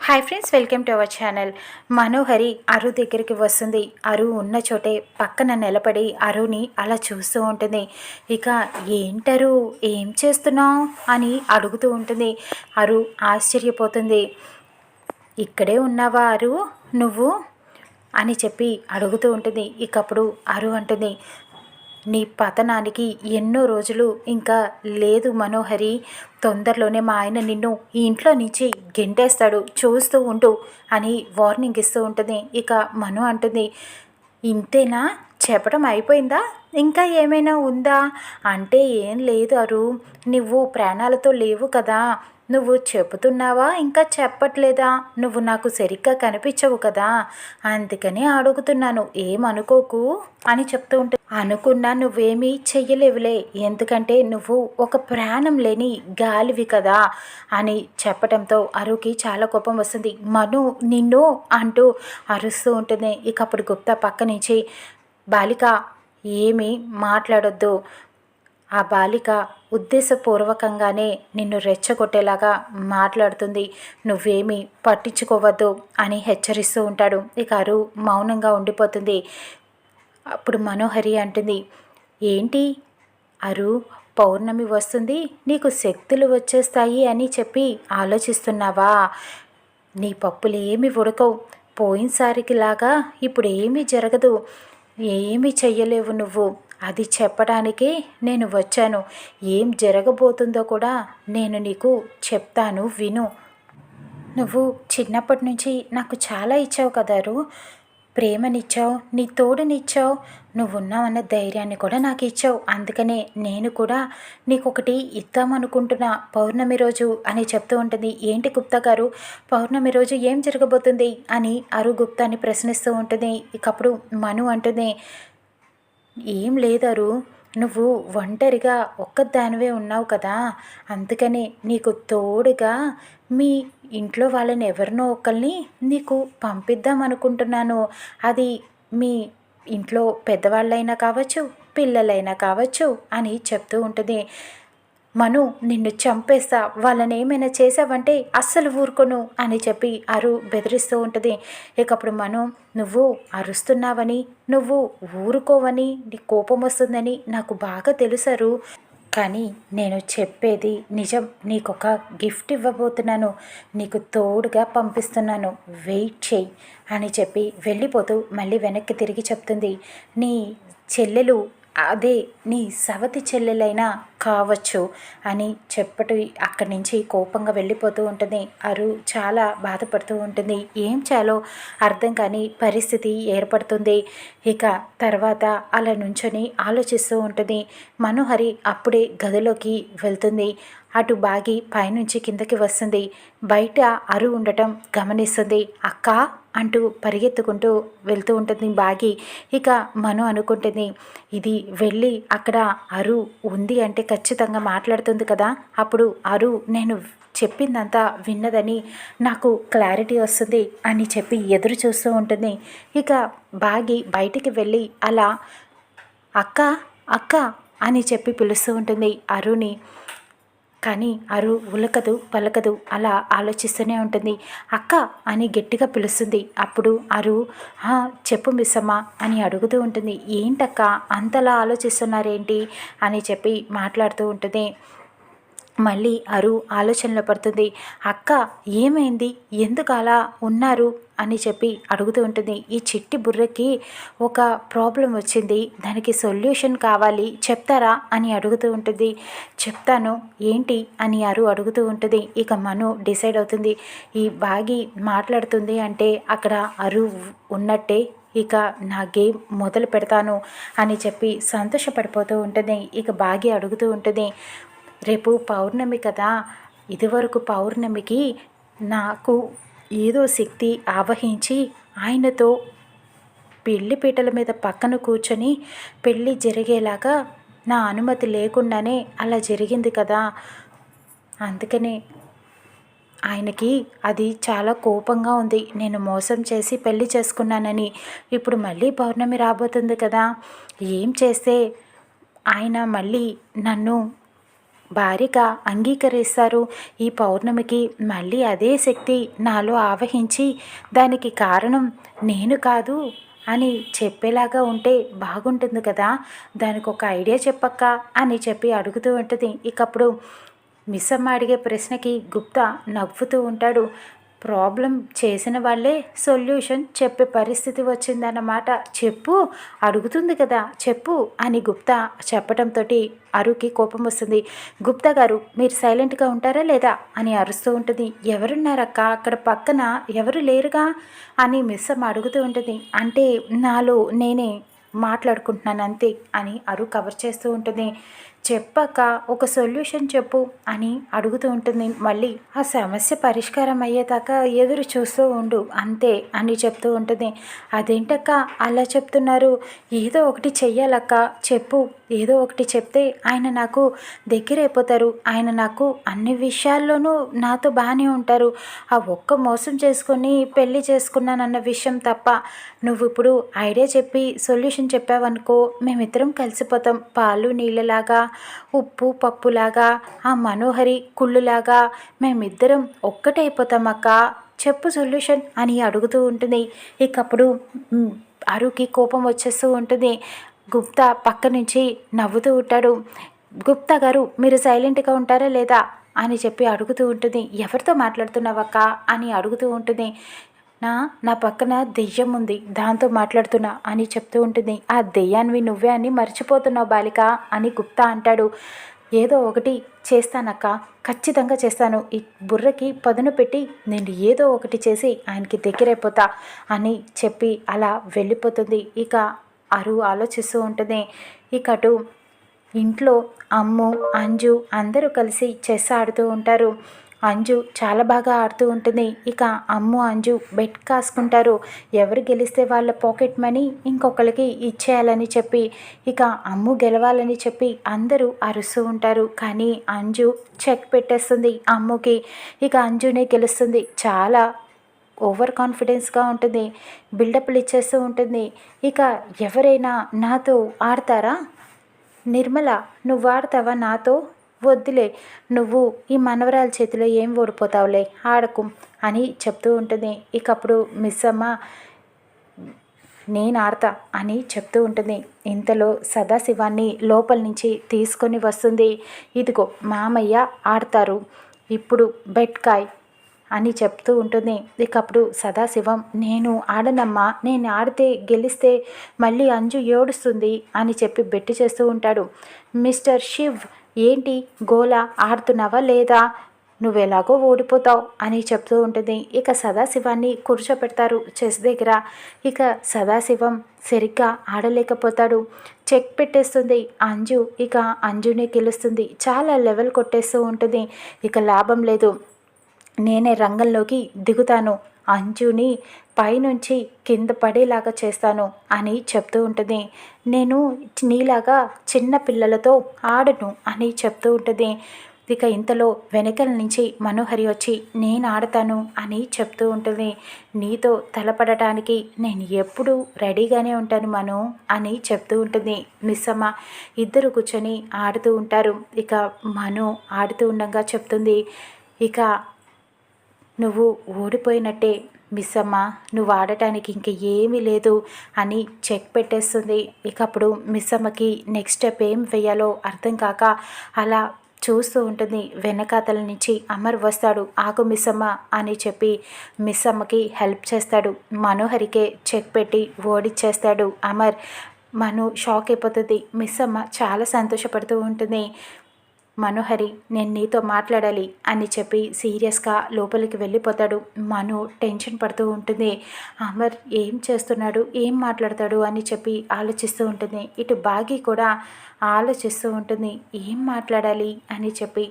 Hi friends, welcome to our channel. Manohari అరు దగ్గరికి వస్తుంది. అరు ఉన్న చోటే పక్కన నిలబడి అరుని అలా చూస్తూ ఉంటుంది. ఇక ఏంటరు, ఏం చేస్తున్నావు అని అడుగుతూ ఉంటుంది. అరు ఆశ్చర్యపోతుంది. ఇక్కడే ఉన్నావా అరు నువ్వు అని చెప్పి అడుగుతూ ఉంటుంది. ఇకప్పుడు అరు అంటుంది, నీ పతనానికి ఎన్నో రోజులు ఇంకా లేదు మనోహరి. తొందరలోనే మా ఆయన నిన్ను ఈ ఇంట్లో నుంచి గెంటేస్తాడు, చూస్తూ ఉంటూ అని వార్నింగ్ ఇస్తూ ఉంటుంది. ఇక మను అంటుంది, ఇంతేనా, చెప్పడం అయిపోయిందా, ఇంకా ఏమైనా ఉందా అంటే ఏం లేదు అరు, నువ్వు ప్రాణాలతో లేవు కదా, నువ్వు చెబుతున్నావా ఇంకా చెప్పట్లేదా, నువ్వు నాకు సరిగ్గా కనిపించవు కదా, అందుకని అడుగుతున్నాను, ఏమనుకోకు అని చెప్తూ ఉంటే, అనుకున్నా నువ్వేమీ చెయ్యలేవులే, ఎందుకంటే నువ్వు ఒక ప్రాణం లేని గాలివి కదా అని చెప్పడంతో అరుకి చాలా కోపం వస్తుంది. మను నిన్ను అంటూ అరుస్తూ ఉంటుంది. ఇక అప్పుడు గుప్తా పక్క నుంచి, బాలిక ఏమీ మాట్లాడొద్దు, ఆ బాలిక ఉద్దేశపూర్వకంగానే నిన్ను రెచ్చగొట్టేలాగా మాట్లాడుతుంది, నువ్వేమీ పట్టించుకోవద్దు అని హెచ్చరిస్తూ ఉంటాడు. ఇక అరు మౌనంగా ఉండిపోతుంది. అప్పుడు మనోహరి అంటుంది, ఏంటి అరు, పౌర్ణమి వస్తుంది, నీకు శక్తులు వచ్చేస్తాయి అని చెప్పి ఆలోచిస్తున్నావా, నీ పప్పులు ఏమి ఉడకవు, పోయినసారికి లాగా ఇప్పుడు ఏమీ జరగదు, ఏమీ చెయ్యలేవు నువ్వు, అది చెప్పడానికే నేను వచ్చాను, ఏం జరగబోతుందో కూడా నేను నీకు చెప్తాను విను. నువ్వు చిన్నప్పటి నుంచి నాకు చాలా ఇచ్చావు కదారు, ప్రేమనిచ్చావు, నీ తోడునిచ్చావు, నువ్వున్నావన్న ధైర్యాన్ని కూడా నాకు ఇచ్చావు, అందుకనే నేను కూడా నీకొకటి ఇద్దామనుకుంటున్నా పౌర్ణమి రోజు అని చెప్తూ ఉంటుంది. ఏంటి గుప్తా గారు, పౌర్ణమి రోజు ఏం జరగబోతుంది అని అరు గుప్తాని ప్రశ్నిస్తూ ఉంటుంది. ఇకప్పుడు మను అంటుంది, ఏం లేదరు, నువ్వు ఒంటరిగా ఒక్కదానివే ఉన్నావు కదా, అందుకని నీకు తోడుగా మీ ఇంట్లో వాళ్ళని ఎవరినో ఒకరిని నీకు పంపిద్దాం అనుకుంటున్నాను, అది మీ ఇంట్లో పెద్దవాళ్ళైనా కావచ్చు, పిల్లలైనా కావచ్చు అని చెప్తూ ఉంటుంది. మను నిన్ను చంపేస్తా, వాళ్ళని ఏమైనా చేసావంటే అస్సలు ఊరుకోను అని చెప్పి అరు బెదిరిస్తూ ఉంటుంది. ఇకప్పుడు మను, నువ్వు అరుస్తున్నావని, నువ్వు ఊరుకోవని, నీ కోపం వస్తుందని నాకు బాగా తెలుసరు, కానీ నేను చెప్పేది నిజం, నీకొక గిఫ్ట్ ఇవ్వబోతున్నాను, నీకు తోడుగా పంపిస్తున్నాను, వెయిట్ చేయి అని చెప్పి వెళ్ళిపోతూ మళ్ళీ వెనక్కి తిరిగి చెప్తుంది. నీ చెల్లెలు అదే నీ సవతి చెల్లెలైనా కావచ్చు అని చెప్పటి అక్కడి నుంచి కోపంగా వెళ్ళిపోతూ ఉంటుంది. అరు చాలా బాధపడుతూ ఉంటుంది. ఏం చేయాలో అర్థం కాని పరిస్థితి ఏర్పడుతుంది. ఇక తర్వాత అలా నుంచొని ఆలోచిస్తూ ఉంటుంది. మనోహరి అప్పుడే గదిలోకి వెళ్తుంది. అటు బాగి పైనుంచి కిందకి వస్తుంది. బయట అరు ఉండటం గమనిస్తుంది. అక్క అంటూ పరిగెత్తుకుంటూ వెళ్తూ ఉంటుంది బాగి. ఇక మను అనుకుంటుంది, ఇది వెళ్ళి అక్కడ అరు ఉంది అంటే ఖచ్చితంగా మాట్లాడుతుంది కదా, అప్పుడు అరు నేను చెప్పిందంతా విన్నదని నాకు క్లారిటీ వస్తుంది అని చెప్పి ఎదురు చూస్తూ ఉంటుంది. ఇక బాగి బయటికి వెళ్ళి అలా అక్క అక్క అని చెప్పి పిలుస్తూ ఉంటుంది అరుని. కానీ అరు ఉలకదు పలకదు, అలా ఆలోచిస్తూనే ఉంటుంది. అక్క అని గట్టిగా పిలుస్తుంది. అప్పుడు అరు చెప్పు మిస్సమ్మ అని అడుగుతూ ఉంటుంది. ఏంటక్క అంతలా ఆలోచిస్తున్నారేంటి అని చెప్పి మాట్లాడుతూ ఉంటుంది. మళ్ళీ అరు ఆలోచనలో పడుతుంది. అక్క ఏమైంది, ఎందుకు అలా ఉన్నారు అని చెప్పి అడుగుతూ ఉంటుంది. ఈ చిట్టి బుర్రకి ఒక ప్రాబ్లం వచ్చింది, దానికి సొల్యూషన్ కావాలి, చెప్తారా అని అడుగుతూ ఉంటుంది. చెప్తాను, ఏంటి అని అరు అడుగుతూ ఉంటుంది. ఇక మను డిసైడ్ అవుతుంది, ఈ బాగి మాట్లాడుతుంది అంటే అక్కడ అరు ఉన్నట్టే, ఇక నా గేమ్ మొదలు పెడతాను అని చెప్పి సంతోషపడిపోతూ ఉంటుంది. ఇక బాగి అడుగుతూ ఉంటుంది, రేపు పౌర్ణమి కదా, ఇదివరకు పౌర్ణమికి నాకు ఏదో శక్తి ఆవహించి ఆయనతో పెళ్లిపీటల మీద పక్కన కూర్చొని పెళ్ళి జరిగేలాగా నా అనుమతి లేకుండానే అలా జరిగింది కదా, అందుకనే ఆయనకి అది చాలా కోపంగా ఉంది, నేను మోసం చేసి పెళ్లి చేసుకున్నానని. ఇప్పుడు మళ్ళీ పౌర్ణమి రాబోతుంది కదా, ఏం చేస్తే ఆయన మళ్ళీ నన్ను భార్యగా అంగీకరిస్తారు. ఈ పౌర్ణమికి మళ్ళీ అదే శక్తి నాలో ఆవహించి దానికి కారణం నేను కాదు అని చెప్పేలాగా ఉంటే బాగుంటుంది కదా, దానికి ఒక ఐడియా చెప్పక్క అని చెప్పి అడుగుతూ ఉంటుంది. ఇకప్పుడు మిస్సమ్మ అడిగే ప్రశ్నకి గుప్తా నవ్వుతూ ఉంటాడు. ప్రాబ్లం చేసిన వాళ్ళే సొల్యూషన్ చెప్పే పరిస్థితి వచ్చిందన్నమాట. చెప్పు, అడుగుతుంది కదా చెప్పు అని గుప్తా చెప్పడంతో అరుకి కోపం వస్తుంది. గుప్తా గారు మీరు సైలెంట్గా ఉంటారా లేదా అని అరుస్తూ ఉంటుంది. ఎవరున్నారక్క అక్కడ పక్కన, ఎవరు లేరుగా అని మిస్సమ్మ అడుగుతూ ఉంటుంది. అంటే నాలో నేనే మాట్లాడుకుంటున్నాను అంతే అని అరు కవర్ చేస్తూ ఉంటుంది. చెప్పాక ఒక సొల్యూషన్ చెప్పు అని అడుగుతూ ఉంటుంది. మళ్ళీ ఆ సమస్య పరిష్కారం అయ్యేదాకా ఎదురు చూస్తూ ఉండు అంతే అని చెప్తూ ఉంటుంది. అదేంటక్క అలా చెప్తున్నారు, ఏదో ఒకటి చెయ్యాలక్క చెప్పు, ఏదో ఒకటి చెప్తే ఆయన నాకు దగ్గరైపోతారు, ఆయన నాకు అన్ని విషయాల్లోనూ నాతో బాగానే ఉంటారు. ఆ ఒక్క మోసం చేసుకొని పెళ్ళి చేసుకున్నానన్న విషయం తప్ప నువ్వు ఇప్పుడు ఐడియా చెప్పి సొల్యూషన్ చెప్పావనుకో మేమిద్దరం కలిసిపోతాం, పాలు నీళ్ళలాగా, ఉప్పు పప్పులాగా, ఆ మనోహరి కుళ్ళులాగా మేమిద్దరం ఒక్కటైపోతామక్క, చెప్పు సొల్యూషన్ అని అడుగుతూ ఉంటుంది. ఇకప్పుడు అరుకి కోపం వచ్చేస్తూ ఉంటుంది. గుప్తా పక్క నుంచి నవ్వుతూ ఉంటాడు. గుప్తా గారు మీరు సైలెంట్గా ఉంటారా లేదా అని చెప్పి అడుగుతూ ఉంటుంది. ఎవరితో మాట్లాడుతున్నావక్క అని అడుగుతూ ఉంటుంది. నా పక్కన దెయ్యం ఉంది దాంతో మాట్లాడుతున్నా అని చెప్తూ ఉంటుంది. ఆ దెయ్యాన్ని నువ్వే అని మర్చిపోతున్నావు బాలిక అని గుప్తా అంటాడు. ఏదో ఒకటి చేస్తానక్క, ఖచ్చితంగా చేస్తాను, ఈ బుర్రకి పదును పెట్టి నేను ఏదో ఒకటి చేసి ఆయనకి దగ్గరైపోతా అని చెప్పి అలా వెళ్ళిపోతుంది. ఇక అరు ఆలోచిస్తూ ఉంటుంది. ఇక అటు ఇంట్లో అమ్ము అంజు అందరూ కలిసి చెస్ ఆడుతూ ఉంటారు. అంజు చాలా బాగా ఆడుతూ ఉంటుంది. ఇక అమ్ము అంజు బెట్ కాసుకుంటారు. ఎవరు గెలిస్తే వాళ్ళ పాకెట్ మనీ ఇంకొకరికి ఇచ్చేయాలని చెప్పి, ఇక అమ్ము గెలవాలని చెప్పి అందరూ అరుస్తూ ఉంటారు. కానీ అంజు చెక్ పెట్టేస్తుంది అమ్ముకి. ఇక అంజునే గెలుస్తుంది. చాలా ఓవర్ కాన్ఫిడెన్స్గా ఉంటుంది, బిల్డప్లు ఇచ్చేస్తూ ఉంటుంది. ఇక ఎవరైనా నాతో ఆడతారా, నిర్మల నువ్వు ఆడతావా నాతో, వద్దులే, నువ్వు ఈ మనవరాల చేతిలో ఏం ఓడిపోతావులే, ఆడకు అని చెప్తూ ఉంటుంది. ఇకప్పుడు మిస్సమ్మ నేను ఆడతా అని చెప్తూ ఉంటుంది. ఇంతలో సదాశివాన్ని లోపల నుంచి తీసుకొని వస్తుంది. ఇదిగో మామయ్య ఆడతారు, ఇప్పుడు బెట్కాయ్ అని చెప్తూ ఉంటుంది. ఇకప్పుడు సదాశివం నేను ఆడనమ్మా, నేను ఆడితే గెలిస్తే మళ్ళీ అంజు ఏడుస్తుంది అని చెప్పి బెట్టు చేస్తూ ఉంటాడు. మిస్టర్ శివ్ ఏంటి గోలా, ఆడుతున్నావా లేదా, నువ్వెలాగో ఓడిపోతావు అని చెప్తూ ఉంటుంది. ఇక సదాశివాన్ని కూర్చోపెడతారు చెస్ దగ్గర. ఇక సదాశివం సరిగ్గా ఆడలేకపోతాడు. చెక్ పెట్టేస్తుంది అంజు. ఇక అంజునే గెలుస్తుంది. చాలా లెవెల్ కొట్టేస్తూ ఉంటుంది. ఇక లాభం లేదు, నేనే రంగంలోకి దిగుతాను, అంజుని పైనుంచి కింద పడేలాగా చేస్తాను అని చెప్తూ ఉంటుంది. నేను నీలాగా చిన్న పిల్లలతో ఆడను అని చెప్తూ ఉంటుంది. ఇక ఇంతలో వెనకల నుంచి మనోహరి వచ్చి నేను ఆడతాను అని చెప్తూ ఉంటుంది. నీతో తలపడటానికి నేను ఎప్పుడూ రెడీగానే ఉంటాను మను అని చెప్తూ ఉంటుంది. మిస్సమ్మ ఇద్దరు కూర్చొని ఆడుతూ ఉంటారు. ఇక మను ఆడుతూ ఉండగా చెప్తుంది, ఇక నువ్వు ఓడిపోయినట్టే మిస్సమ్మ, నువ్వు ఆడటానికి ఇంక ఏమీ లేదు అని చెక్ పెట్టేస్తుంది. ఇక అప్పుడు మిస్సమ్మకి నెక్స్ట్ స్టెప్ ఏం వేయాలో అర్థం కాక అలా చూస్తూ ఉంటుంది. వెనకాతల నుంచి అమర్ వస్తాడు. ఆగు మిస్సమ్మ అని చెప్పి మిస్సమ్మకి హెల్ప్ చేస్తాడు. మనోహరికే చెక్ పెట్టి ఓడిచ్చేస్తాడు అమర్. మను షాక్ అయిపోతుంది. మిస్సమ్మ చాలా సంతోషపడుతూ ఉంటుంది. మనోహరి నేను నీతో మాట్లాడాలి అని చెప్పి సీరియస్గా లోపలికి వెళ్ళిపోతాడు. మను టెన్షన్ పడుతూ ఉంటుంది. అమర్ ఏం చేస్తున్నాడు, ఏం మాట్లాడతాడు అని చెప్పి ఆలోచిస్తూ ఉంటుంది. ఇటు బాగి కూడా ఆలోచిస్తూ ఉంటుంది, ఏం మాట్లాడాలి అని చెప్పి.